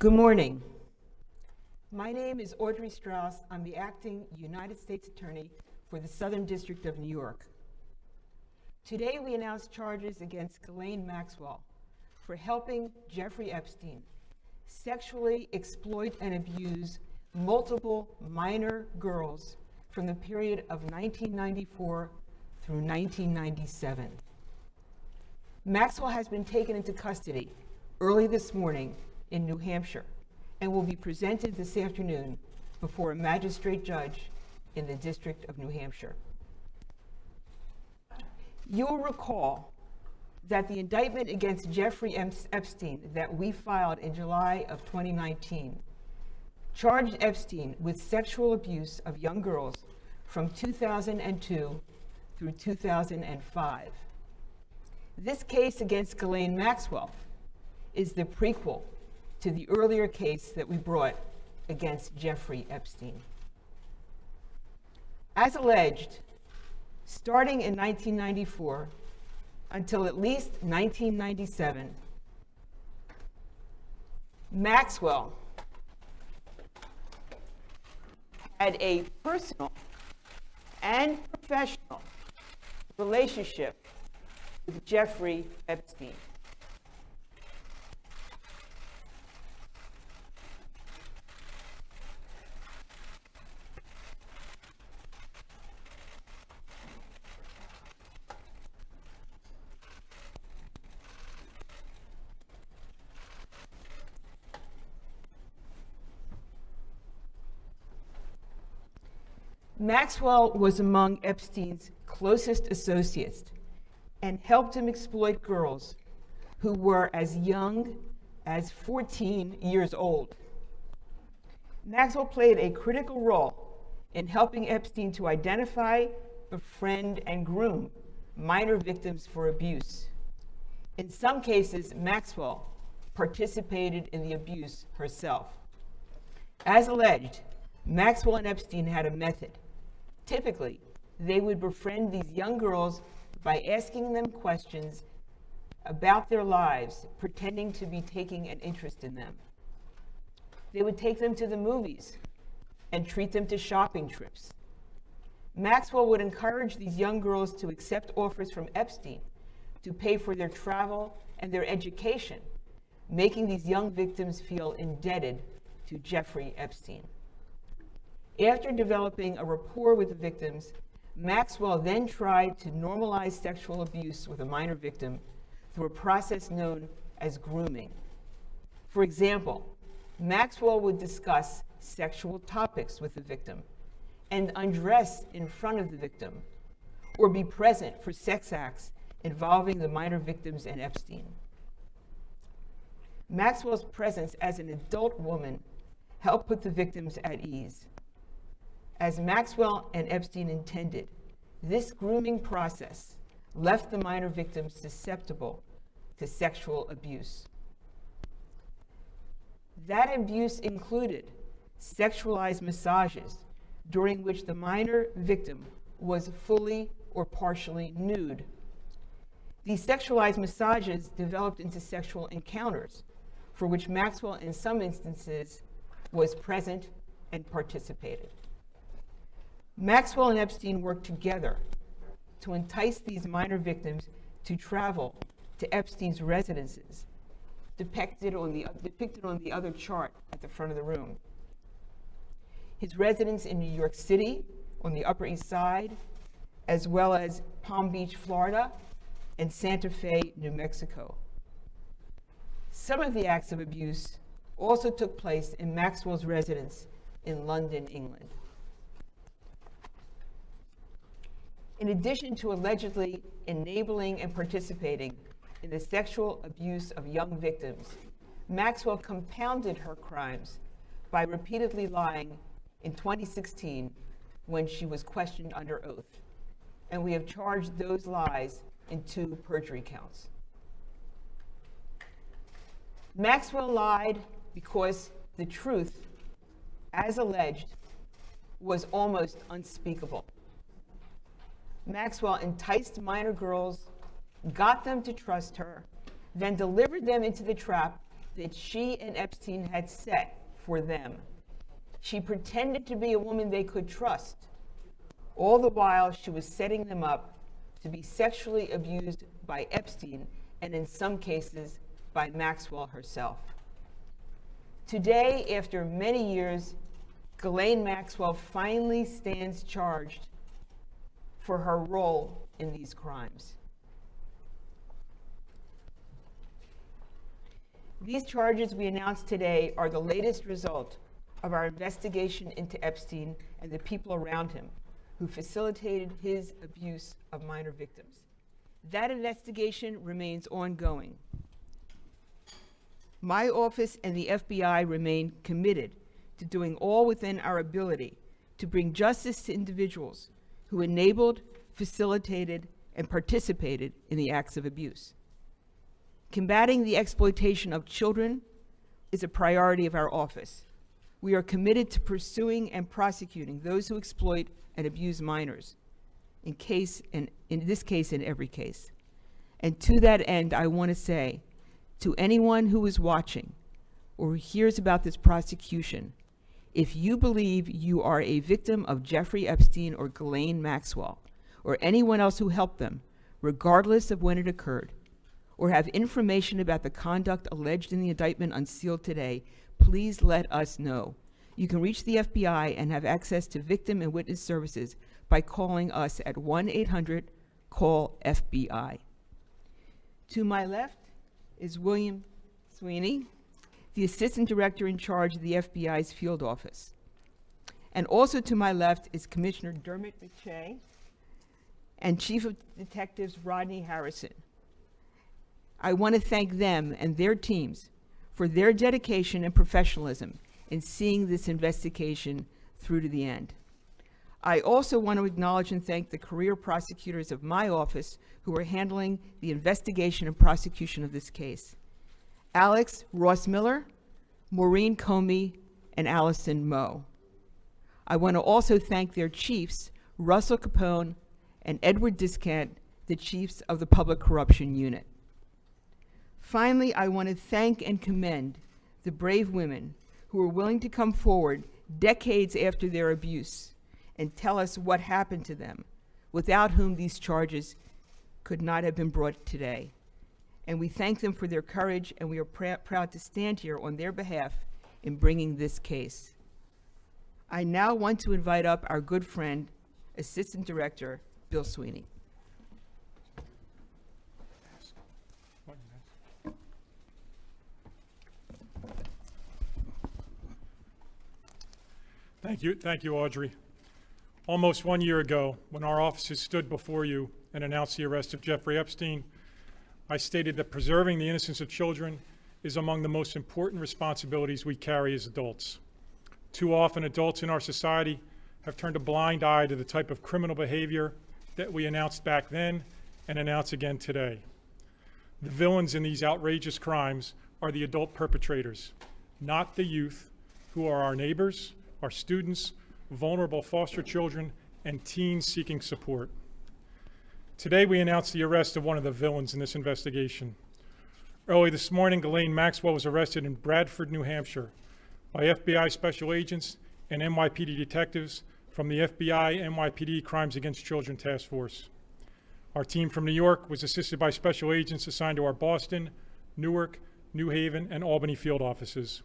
Good morning. My name is Audrey Strauss. I'm the acting United States Attorney for the Southern District of New York. Today we announce charges against Ghislaine Maxwell for helping Jeffrey Epstein sexually exploit and abuse multiple minor girls from the period of 1994 through 1997. Maxwell has been taken into custody early this morning in New Hampshire and will be presented this afternoon before a magistrate judge in the District of New Hampshire. You'll recall that the indictment against Jeffrey Epstein that we filed in July of 2019 charged Epstein with sexual abuse of young girls from 2002 through 2005. This case against Ghislaine Maxwell is the prequel to the earlier case that we brought against Jeffrey Epstein. As alleged, starting in 1994 until at least 1997, Maxwell had a personal and professional relationship with Jeffrey Epstein. Maxwell was among Epstein's closest associates and helped him exploit girls who were as young as 14 years old. Maxwell played a critical role in helping Epstein to identify, befriend, and groom minor victims for abuse. In some cases, Maxwell participated in the abuse herself. As alleged, Maxwell and Epstein had a method. Typically, they would befriend these young girls by asking them questions about their lives, pretending to be taking an interest in them. They would take them to the movies and treat them to shopping trips. Maxwell would encourage these young girls to accept offers from Epstein to pay for their travel and their education, making these young victims feel indebted to Jeffrey Epstein. After developing a rapport with the victims, Maxwell then tried to normalize sexual abuse with a minor victim through a process known as grooming. For example, Maxwell would discuss sexual topics with the victim and undress in front of the victim, or be present for sex acts involving the minor victims and Epstein. Maxwell's presence as an adult woman helped put the victims at ease. As Maxwell and Epstein intended, this grooming process left the minor victims susceptible to sexual abuse. That abuse included sexualized massages during which the minor victim was fully or partially nude. These sexualized massages developed into sexual encounters for which Maxwell, in some instances, was present and participated. Maxwell and Epstein worked together to entice these minor victims to travel to Epstein's residences, depicted on the other chart at the front of the room. His residence in New York City on the Upper East Side, as well as Palm Beach, Florida, and Santa Fe, New Mexico. Some of the acts of abuse also took place in Maxwell's residence in London, England. In addition to allegedly enabling and participating in the sexual abuse of young victims, Maxwell compounded her crimes by repeatedly lying in 2016 when she was questioned under oath. And we have charged those lies in 2 perjury counts. Maxwell lied because the truth, as alleged, was almost unspeakable. Maxwell enticed minor girls, got them to trust her, then delivered them into the trap that she and Epstein had set for them. She pretended to be a woman they could trust. All the while, she was setting them up to be sexually abused by Epstein, and in some cases, by Maxwell herself. Today, after many years, Ghislaine Maxwell finally stands charged for her role in these crimes. These charges we announced today are the latest result of our investigation into Epstein and the people around him who facilitated his abuse of minor victims. That investigation remains ongoing. My office and the FBI remain committed to doing all within our ability to bring justice to individuals who enabled, facilitated, and participated in the acts of abuse. Combating the exploitation of children is a priority of our office. We are committed to pursuing and prosecuting those who exploit and abuse minors, in this case, in every case. And to that end, I want to say to anyone who is watching or who hears about this prosecution, if you believe you are a victim of Jeffrey Epstein or Ghislaine Maxwell, or anyone else who helped them, regardless of when it occurred, or have information about the conduct alleged in the indictment unsealed today, please let us know. You can reach the FBI and have access to victim and witness services by calling us at 1-800-CALL-FBI. To my left is William Sweeney, the Assistant Director in charge of the FBI's field office. And also to my left is Commissioner Dermot McShay and Chief of Detectives Rodney Harrison. I want to thank them and their teams for their dedication and professionalism in seeing this investigation through to the end. I also want to acknowledge and thank the career prosecutors of my office who are handling the investigation and prosecution of this case. Alex Ross Miller, Maureen Comey, and Allison Moe. I want to also thank their chiefs, Russell Capone and Edward Discant, the chiefs of the Public Corruption Unit. Finally, I want to thank and commend the brave women who were willing to come forward decades after their abuse and tell us what happened to them, without whom these charges could not have been brought today. And we thank them for their courage, and we are proud to stand here on their behalf in bringing this case. I now want to invite up our good friend, Assistant Director Bill Sweeney. Thank you, Audrey. Almost 1 year ago, when our offices stood before you and announced the arrest of Jeffrey Epstein, I stated that preserving the innocence of children is among the most important responsibilities we carry as adults. Too often, adults in our society have turned a blind eye to the type of criminal behavior that we announced back then and announce again today. The villains in these outrageous crimes are the adult perpetrators, not the youth, who are our neighbors, our students, vulnerable foster children, and teens seeking support. Today, we announced the arrest of one of the villains in this investigation. Early this morning, Ghislaine Maxwell was arrested in Bradford, New Hampshire, by FBI special agents and NYPD detectives from the FBI NYPD Crimes Against Children Task Force. Our team from New York was assisted by special agents assigned to our Boston, Newark, New Haven, and Albany field offices.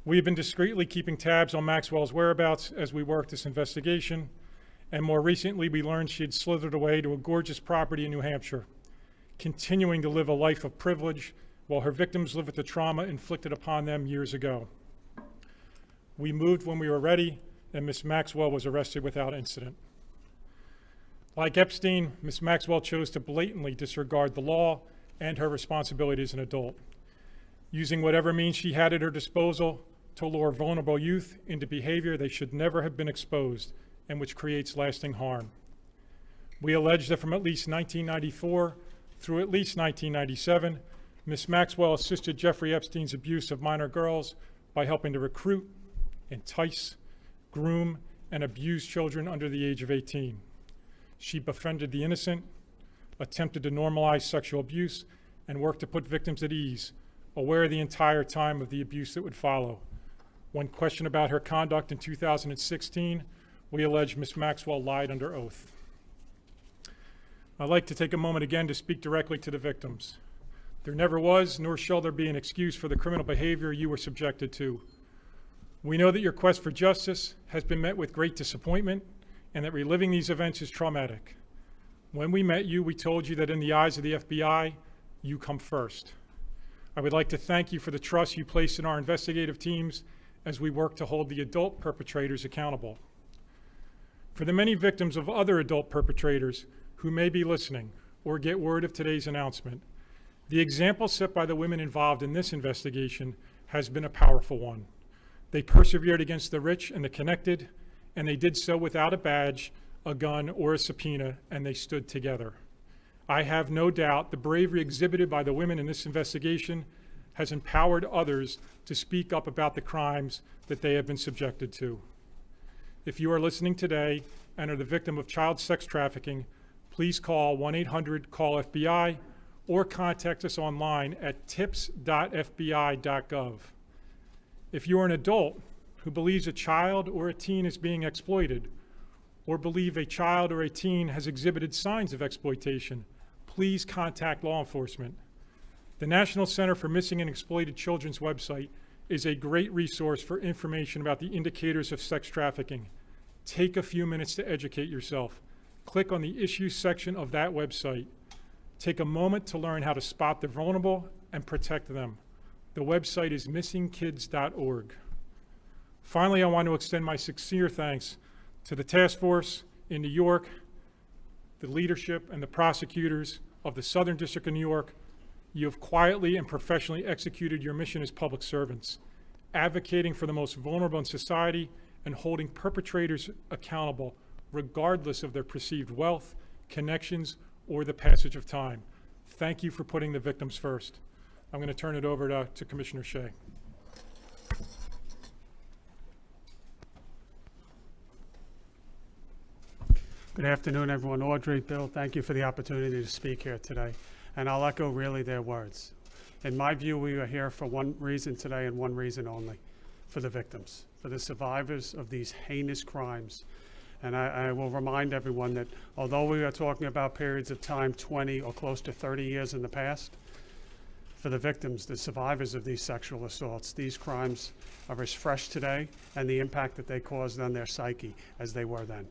We have been discreetly keeping tabs on Maxwell's whereabouts as we worked this investigation, and more recently we learned she had slithered away to a gorgeous property in New Hampshire, continuing to live a life of privilege while her victims live with the trauma inflicted upon them years ago. We moved when we were ready, and Ms. Maxwell was arrested without incident. Like Epstein, Ms. Maxwell chose to blatantly disregard the law and her responsibility as an adult, using whatever means she had at her disposal to lure vulnerable youth into behavior they should never have been exposed and which creates lasting harm. We allege that from at least 1994 through at least 1997, Ms. Maxwell assisted Jeffrey Epstein's abuse of minor girls by helping to recruit, entice, groom, and abuse children under the age of 18. She befriended the innocent, attempted to normalize sexual abuse, and worked to put victims at ease aware the entire time of the abuse that would follow. When questioned about her conduct in 2016, we allege Ms. Maxwell lied under oath. I'd like to take a moment again to speak directly to the victims. There never was, nor shall there be, an excuse for the criminal behavior you were subjected to. We know that your quest for justice has been met with great disappointment and that reliving these events is traumatic. When we met you, we told you that in the eyes of the FBI, you come first. I would like to thank you for the trust you placed in our investigative teams as we work to hold the adult perpetrators accountable. For the many victims of other adult perpetrators who may be listening or get word of today's announcement, the example set by the women involved in this investigation has been a powerful one. They persevered against the rich and the connected, and they did so without a badge, a gun, or a subpoena, and they stood together. I have no doubt the bravery exhibited by the women in this investigation has empowered others to speak up about the crimes that they have been subjected to. If you are listening today and are the victim of child sex trafficking, please call 1-800-CALL-FBI or contact us online at tips.fbi.gov. If you are an adult who believes a child or a teen is being exploited, or believe a child or a teen has exhibited signs of exploitation, please contact law enforcement. The National Center for Missing and Exploited Children's website is a great resource for information about the indicators of sex trafficking. Take a few minutes to educate yourself. Click on the issues section of that website. Take a moment to learn how to spot the vulnerable and protect them. The website is missingkids.org. Finally, I want to extend my sincere thanks to the task force in New York, the leadership and the prosecutors of the Southern District of New York. You have quietly and professionally executed your mission as public servants, advocating for the most vulnerable in society and holding perpetrators accountable regardless of their perceived wealth, connections, or the passage of time. Thank you for putting the victims first. I'm going to turn it over to Commissioner Shea. Good afternoon, everyone. Audrey, Bill, thank you for the opportunity to speak here today. And I'll echo really their words. In my view, we are here for one reason today and one reason only, for the victims, for the survivors of these heinous crimes. And I will remind everyone that although we are talking about periods of time 20 or close to 30 years in the past, for the victims, the survivors of these sexual assaults, these crimes are as fresh today and the impact that they caused on their psyche as they were then.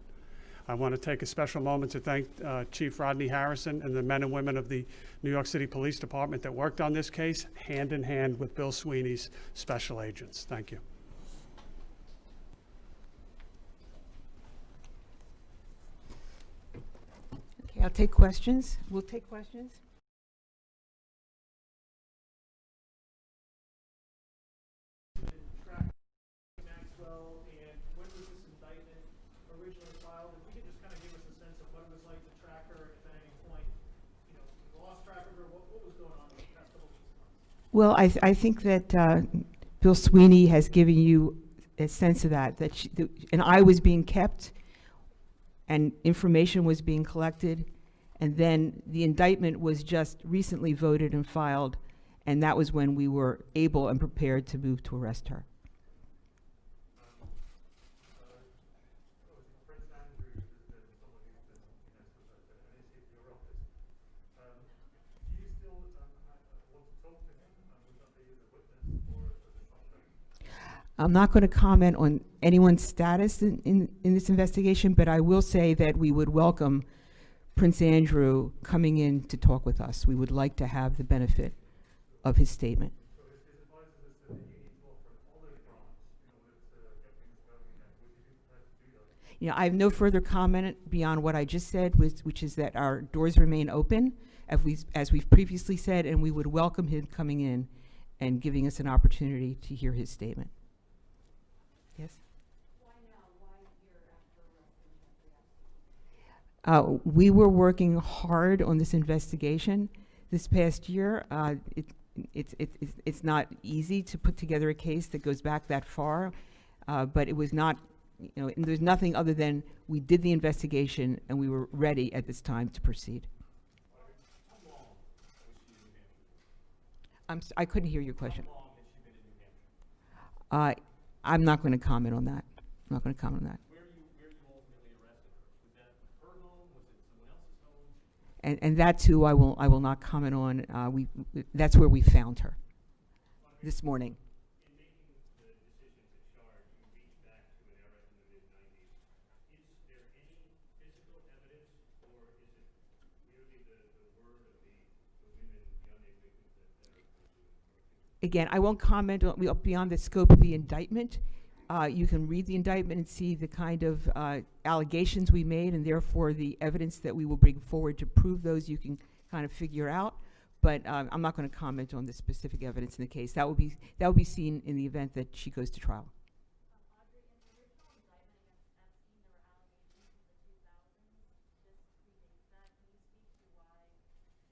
I want to take a special moment to thank Chief Rodney Harrison and the men and women of the New York City Police Department that worked on this case hand in hand with Bill Sweeney's special agents. Thank you. Okay, I'll take questions. We'll take questions. Maxwell, and when was this indictment originally filed? If you could just kind of give us a sense of what it was like to track her, if at any point, you lost track of her, what was going on in the past couple of months? Well, I think that Bill Sweeney has given you a sense of that an eye was being kept and information was being collected, and then the indictment was just recently voted and filed, and that was when we were able and prepared to move to arrest her. I'm not going to comment on anyone's status in this investigation, but I will say that we would welcome Prince Andrew coming in to talk with us. We would like to have the benefit of his statement. So his advice is that you need to offer all those grants in order to get things going again. Would you be prepared to do that? I have no further comment beyond what I just said, which is that our doors remain open, as we've previously said, and we would welcome him coming in and giving us an opportunity to hear his statement. Yes? Why now? Why here after arresting Jeffrey Epstein? We were working hard on this investigation this past year. It's not easy to put together a case that goes back that far, but it was not, there's nothing other than we did the investigation and we were ready at this time to proceed. I couldn't hear your question. I'm not going to comment on that. I'm not going to comment on that. Where you ultimately arrested her? Was that her home? Was it someone else's home? And that too, I will not comment on. That's where we found her this morning. In making the decision to charge, you reached back to an era in the mid-90s. Is there any physical evidence, or is it merely the word of the women, the unnamed victims that are doing? Again, I won't comment on, beyond the scope of the indictment. You can read the indictment and see the kind of allegations we made, and therefore the evidence that we will bring forward to prove those you can kind of figure out. But I'm not going to comment on the specific evidence in the case. That will be seen in the event that she goes to trial. Audrey, in the original indictment against Epstein, there were allegations of the 2000s. This predates that. Can you speak to why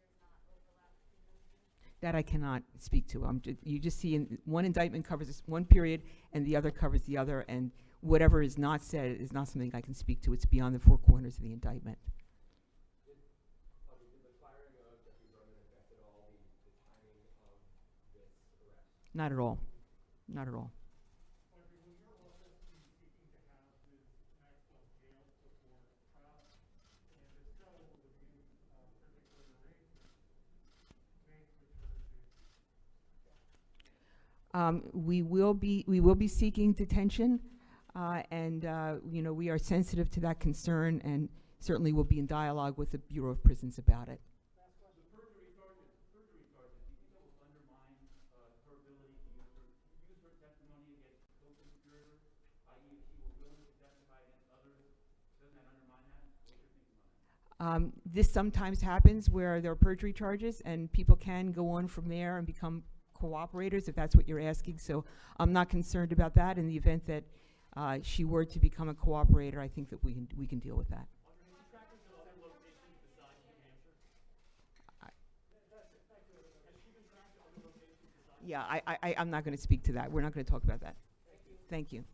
there's not overlap between those two? That I cannot speak to. You just see one indictment covers this one period, and the other covers the other, and whatever is not said is not something I can speak to. It's beyond the four corners of the indictment. Did the firing of Jeffrey Berman affect at all the timing of this arrest? Not at all. Not at all. Audrey, will your office be seeking to have Ms. Maxwell jailed before trial? And if so, will there be particular arrangements made with her to We will be seeking detention, and we are sensitive to that concern, and certainly will be in dialogue with the Bureau of Prisons about it. The perjury charges, do you think that will undermine her ability to use her testimony against co-conspirators, i.e. if she were willing to testify against others? Doesn't that undermine that? What's your thinking on that? This sometimes happens where there are perjury charges, and people can go on from there and become cooperators, if that's what you're asking. So I'm not concerned about that. In the event that she were to become a cooperator, I think that we can deal with that. Yeah, I'm not going to speak to that. We're not going to talk about that. Thank you.